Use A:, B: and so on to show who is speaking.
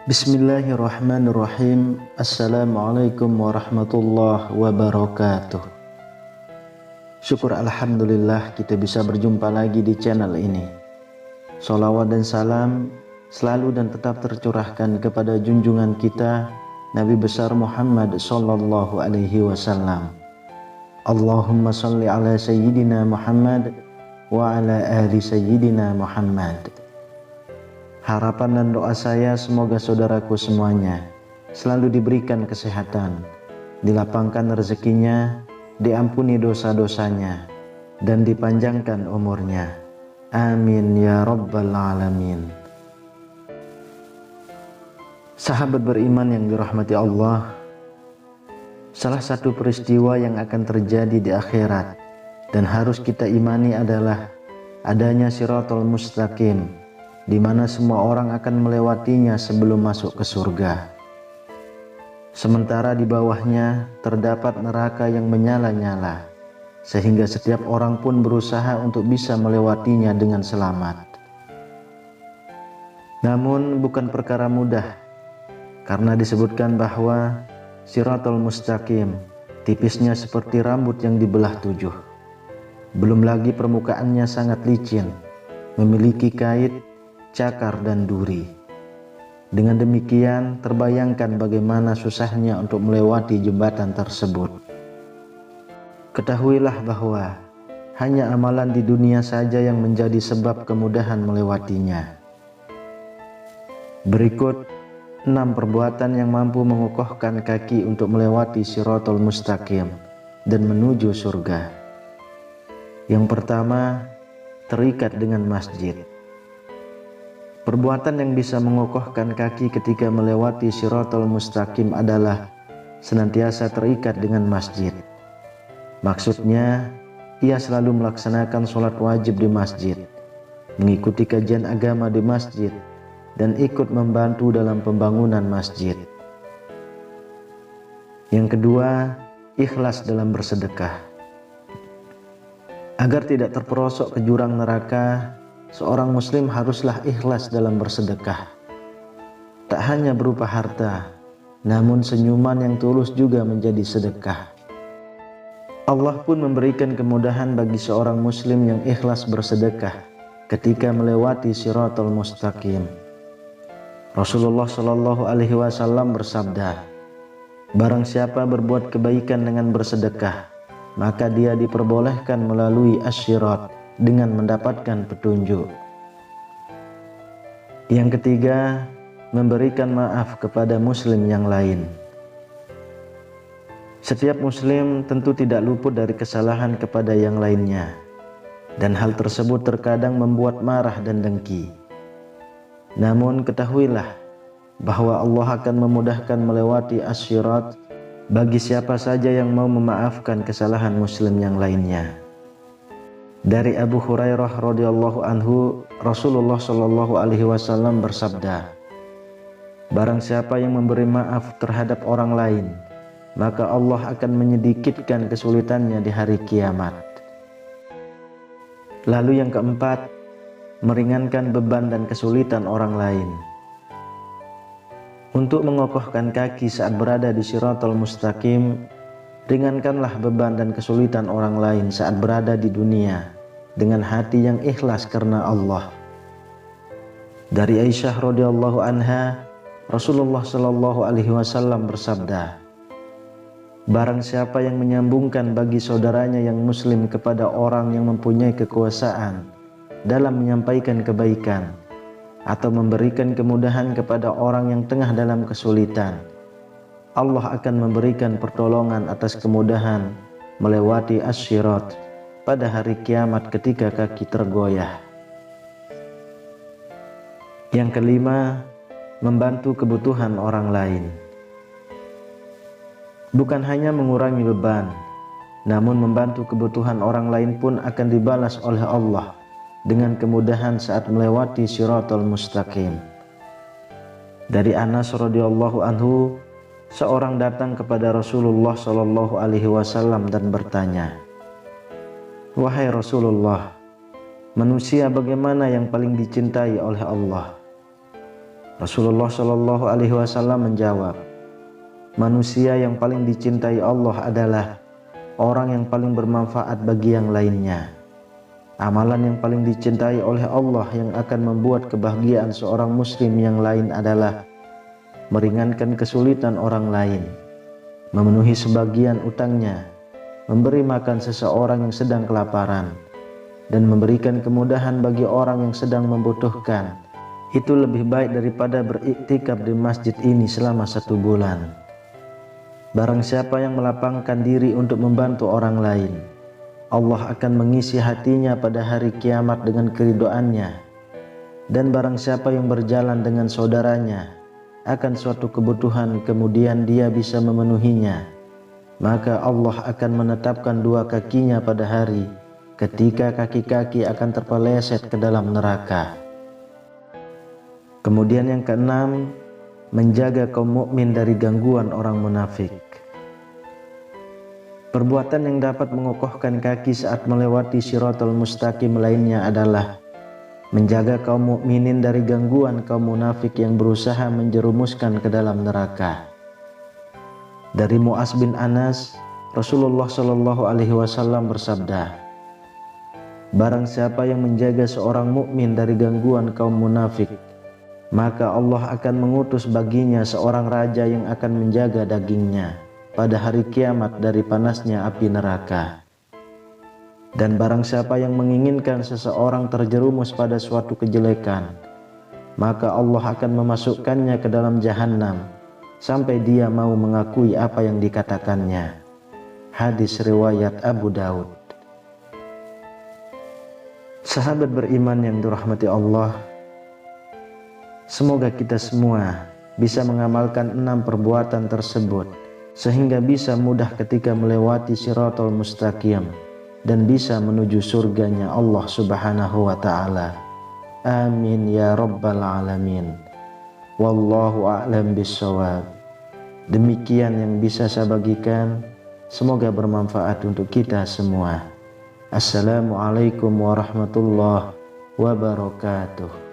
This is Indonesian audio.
A: Bismillahirrahmanirrahim. Assalamualaikum warahmatullahi wabarakatuh. Syukur alhamdulillah kita bisa berjumpa lagi di channel ini. Sholawat dan salam selalu dan tetap tercurahkan kepada junjungan kita Nabi besar Muhammad sallallahu alaihi wasallam. Allahumma sholli ala sayyidina Muhammad wa ala ali sayyidina Muhammad. Harapan dan doa saya semoga saudaraku semuanya selalu diberikan kesehatan, dilapangkan rezekinya, diampuni dosa-dosanya, dan dipanjangkan umurnya. Amin ya rabbal alamin. Sahabat beriman yang dirahmati Allah, salah satu peristiwa yang akan terjadi di akhirat dan harus kita imani adalah adanya Shiratal Mustaqim, di mana semua orang akan melewatinya sebelum masuk ke surga. Sementara di bawahnya terdapat neraka yang menyala-nyala, sehingga setiap orang pun berusaha untuk bisa melewatinya dengan selamat. Namun bukan perkara mudah, karena disebutkan bahwa Shiratal Mustaqim tipisnya seperti rambut yang dibelah 7. Belum lagi permukaannya sangat licin, memiliki kait, cakar dan duri. Dengan demikian terbayangkan bagaimana susahnya untuk melewati jembatan tersebut. Ketahuilah bahwa hanya amalan di dunia saja yang menjadi sebab kemudahan melewatinya. Berikut 6 perbuatan yang mampu mengokohkan kaki untuk melewati Shiratal Mustaqim dan menuju surga. Yang pertama, terikat dengan masjid. Perbuatan yang bisa mengokohkan kaki ketika melewati Shiratal Mustaqim adalah senantiasa terikat dengan masjid. Maksudnya, ia selalu melaksanakan sholat wajib di masjid, mengikuti kajian agama di masjid, dan ikut membantu dalam pembangunan masjid. Yang kedua, ikhlas dalam bersedekah. Agar tidak terperosok ke jurang neraka, seorang muslim haruslah ikhlas dalam bersedekah. Tak hanya berupa harta, namun senyuman yang tulus juga menjadi sedekah. Allah pun memberikan kemudahan bagi seorang muslim yang ikhlas bersedekah ketika melewati Shiratal Mustaqim. Rasulullah Shallallahu alaihi wasallam bersabda, "Barang siapa berbuat kebaikan dengan bersedekah, maka dia diperbolehkan melalui asy-syirat dengan mendapatkan petunjuk." Yang ketiga, memberikan maaf kepada muslim yang lain. Setiap muslim tentu tidak luput dari kesalahan kepada yang lainnya, dan hal tersebut terkadang membuat marah dan dengki. Namun ketahuilah bahwa Allah akan memudahkan melewati asy-syirat bagi siapa saja yang mau memaafkan kesalahan muslim yang lainnya. Dari Abu Hurairah radhiyallahu anhu, Rasulullah shallallahu alaihi wasallam bersabda, "Barang siapa yang memberi maaf terhadap orang lain, maka Allah akan menyedikitkan kesulitannya di hari kiamat." Lalu yang keempat, meringankan beban dan kesulitan orang lain. Untuk mengokohkan kaki saat berada di Shiratal Mustaqim, ringankanlah beban dan kesulitan orang lain saat berada di dunia dengan hati yang ikhlas karena Allah. Dari Aisyah radhiyallahu anha, Rasulullah shallallahu alaihi wasallam bersabda, "Barang siapa yang menyambungkan bagi saudaranya yang muslim kepada orang yang mempunyai kekuasaan dalam menyampaikan kebaikan atau memberikan kemudahan kepada orang yang tengah dalam kesulitan, Allah akan memberikan pertolongan atas kemudahan melewati asy-syirat pada hari kiamat ketika kaki tergoyah." Yang kelima, membantu kebutuhan orang lain. Bukan hanya mengurangi beban, namun membantu kebutuhan orang lain pun akan dibalas oleh Allah dengan kemudahan saat melewati Shiratal Mustaqim. Dari Anas radhiyallahu anhu, seorang datang kepada Rasulullah shallallahu alaihi wasallam dan bertanya, "Wahai Rasulullah, manusia bagaimana yang paling dicintai oleh Allah?" Rasulullah Shallallahu Alaihi Wasallam menjawab, manusia yang paling dicintai Allah adalah orang yang paling bermanfaat bagi yang lainnya. Amalan yang paling dicintai oleh Allah yang akan membuat kebahagiaan seorang muslim yang lain adalah meringankan kesulitan orang lain, memenuhi sebagian utangnya, memberi makan seseorang yang sedang kelaparan, dan memberikan kemudahan bagi orang yang sedang membutuhkan. Itu lebih baik daripada beriktikaf di masjid ini selama 1 bulan. Barang siapa yang melapangkan diri untuk membantu orang lain, Allah akan mengisi hatinya pada hari kiamat dengan keridhoannya. Dan barang siapa yang berjalan dengan saudaranya akan suatu kebutuhan, kemudian dia bisa memenuhinya, maka Allah akan menetapkan 2 kakinya pada hari ketika kaki-kaki akan terpeleset ke dalam neraka. Kemudian yang keenam, menjaga kaum mukmin dari gangguan orang munafik. Perbuatan yang dapat mengokohkan kaki saat melewati Shiratal Mustaqim lainnya adalah menjaga kaum mukminin dari gangguan kaum munafik yang berusaha menjerumuskan ke dalam neraka. Dari Mu'az bin Anas, Rasulullah Shallallahu Alaihi Wasallam bersabda, barang siapa yang menjaga seorang mukmin dari gangguan kaum munafik, maka Allah akan mengutus baginya seorang raja yang akan menjaga dagingnya pada hari kiamat dari panasnya api neraka. Dan barang siapa yang menginginkan seseorang terjerumus pada suatu kejelekan, maka Allah akan memasukkannya ke dalam jahanam sampai dia mau mengakui apa yang dikatakannya. Hadis riwayat Abu Daud. Sahabat beriman yang dirahmati Allah, semoga kita semua bisa mengamalkan 6 perbuatan tersebut sehingga bisa mudah ketika melewati Shiratal Mustaqim dan bisa menuju surganya Allah Subhanahu wa Ta'ala. Amin ya Rabbal Alamin. Wallahu a'lam bishawab. Demikian yang bisa saya bagikan, semoga bermanfaat untuk kita semua. Assalamualaikum warahmatullahi wabarakatuh.